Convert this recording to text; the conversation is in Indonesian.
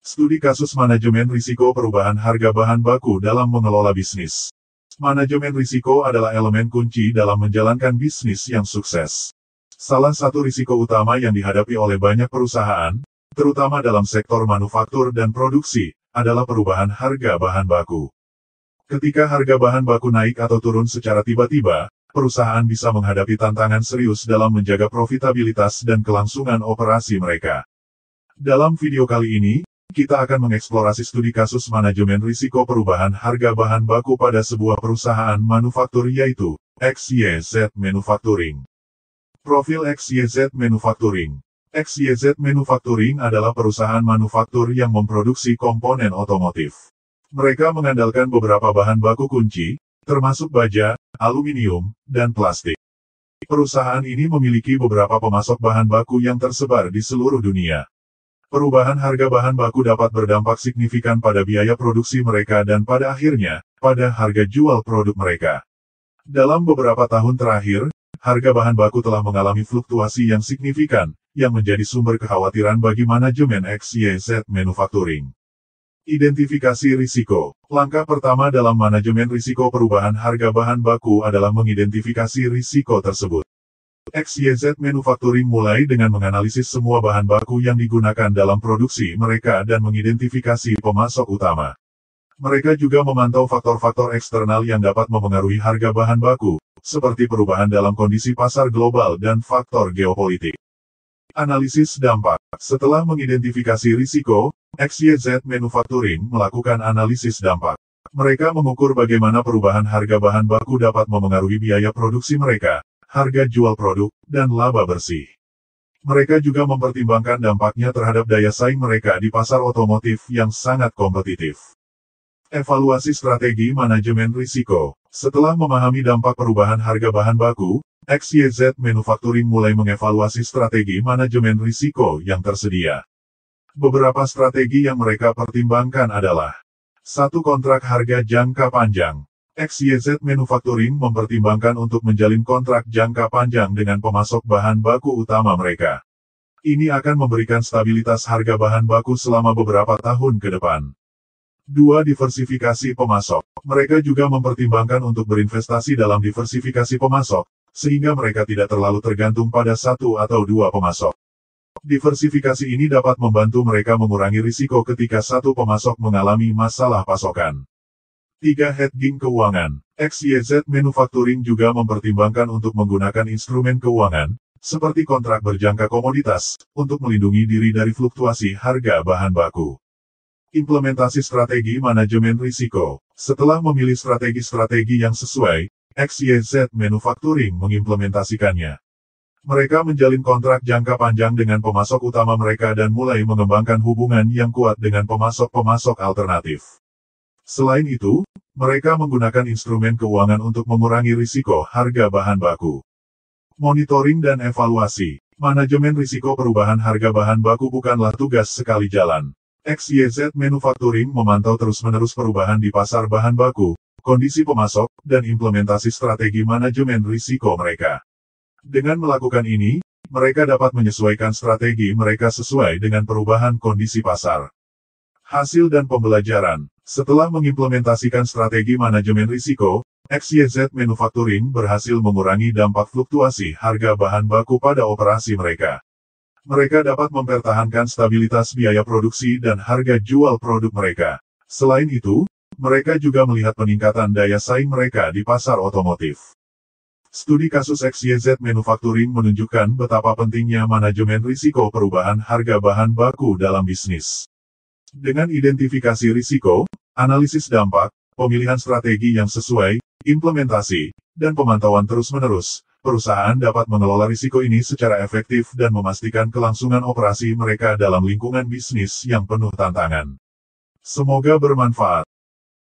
Studi kasus manajemen risiko perubahan harga bahan baku dalam mengelola bisnis. Manajemen risiko adalah elemen kunci dalam menjalankan bisnis yang sukses. Salah satu risiko utama yang dihadapi oleh banyak perusahaan, terutama dalam sektor manufaktur dan produksi, adalah perubahan harga bahan baku. Ketika harga bahan baku naik atau turun secara tiba-tiba, perusahaan bisa menghadapi tantangan serius dalam menjaga profitabilitas dan kelangsungan operasi mereka. Dalam video kali ini, kita akan mengeksplorasi studi kasus manajemen risiko perubahan harga bahan baku pada sebuah perusahaan manufaktur yaitu XYZ Manufacturing. Profil XYZ Manufacturing. XYZ Manufacturing adalah perusahaan manufaktur yang memproduksi komponen otomotif. Mereka mengandalkan beberapa bahan baku kunci, termasuk baja, aluminium, dan plastik. Perusahaan ini memiliki beberapa pemasok bahan baku yang tersebar di seluruh dunia. Perubahan harga bahan baku dapat berdampak signifikan pada biaya produksi mereka dan pada akhirnya, pada harga jual produk mereka. Dalam beberapa tahun terakhir, harga bahan baku telah mengalami fluktuasi yang signifikan, yang menjadi sumber kekhawatiran bagi manajemen XYZ Manufacturing. Identifikasi risiko. Langkah pertama dalam manajemen risiko perubahan harga bahan baku adalah mengidentifikasi risiko tersebut. XYZ Manufacturing mulai dengan menganalisis semua bahan baku yang digunakan dalam produksi mereka dan mengidentifikasi pemasok utama. Mereka juga memantau faktor-faktor eksternal yang dapat memengaruhi harga bahan baku, seperti perubahan dalam kondisi pasar global dan faktor geopolitik. Analisis dampak. Setelah mengidentifikasi risiko, XYZ Manufacturing melakukan analisis dampak. Mereka mengukur bagaimana perubahan harga bahan baku dapat memengaruhi biaya produksi mereka, harga jual produk, dan laba bersih. Mereka juga mempertimbangkan dampaknya terhadap daya saing mereka di pasar otomotif yang sangat kompetitif. Evaluasi strategi manajemen risiko. Setelah memahami dampak perubahan harga bahan baku, XYZ Manufacturing mulai mengevaluasi strategi manajemen risiko yang tersedia. Beberapa strategi yang mereka pertimbangkan adalah 1. Kontrak harga jangka panjang. XYZ Manufacturing mempertimbangkan untuk menjalin kontrak jangka panjang dengan pemasok bahan baku utama mereka. Ini akan memberikan stabilitas harga bahan baku selama beberapa tahun ke depan. 2. Diversifikasi pemasok. Mereka juga mempertimbangkan untuk berinvestasi dalam diversifikasi pemasok, sehingga mereka tidak terlalu tergantung pada satu atau dua pemasok. Diversifikasi ini dapat membantu mereka mengurangi risiko ketika satu pemasok mengalami masalah pasokan. 3. Hedging keuangan. XYZ Manufacturing juga mempertimbangkan untuk menggunakan instrumen keuangan, seperti kontrak berjangka komoditas, untuk melindungi diri dari fluktuasi harga bahan baku. Implementasi strategi manajemen risiko. Setelah memilih strategi-strategi yang sesuai, XYZ Manufacturing mengimplementasikannya. Mereka menjalin kontrak jangka panjang dengan pemasok utama mereka dan mulai mengembangkan hubungan yang kuat dengan pemasok-pemasok alternatif. Selain itu, mereka menggunakan instrumen keuangan untuk mengurangi risiko harga bahan baku. Monitoring dan evaluasi. Manajemen risiko perubahan harga bahan baku bukanlah tugas sekali jalan. XYZ Manufacturing memantau terus-menerus perubahan di pasar bahan baku, kondisi pemasok, dan implementasi strategi manajemen risiko mereka. Dengan melakukan ini, mereka dapat menyesuaikan strategi mereka sesuai dengan perubahan kondisi pasar. Hasil dan pembelajaran. Setelah mengimplementasikan strategi manajemen risiko, XYZ Manufacturing berhasil mengurangi dampak fluktuasi harga bahan baku pada operasi mereka. Mereka dapat mempertahankan stabilitas biaya produksi dan harga jual produk mereka. Selain itu, mereka juga melihat peningkatan daya saing mereka di pasar otomotif. Studi kasus XYZ Manufacturing menunjukkan betapa pentingnya manajemen risiko perubahan harga bahan baku dalam bisnis. Dengan identifikasi risiko, analisis dampak, pemilihan strategi yang sesuai, implementasi, dan pemantauan terus-menerus, perusahaan dapat mengelola risiko ini secara efektif dan memastikan kelangsungan operasi mereka dalam lingkungan bisnis yang penuh tantangan. Semoga bermanfaat.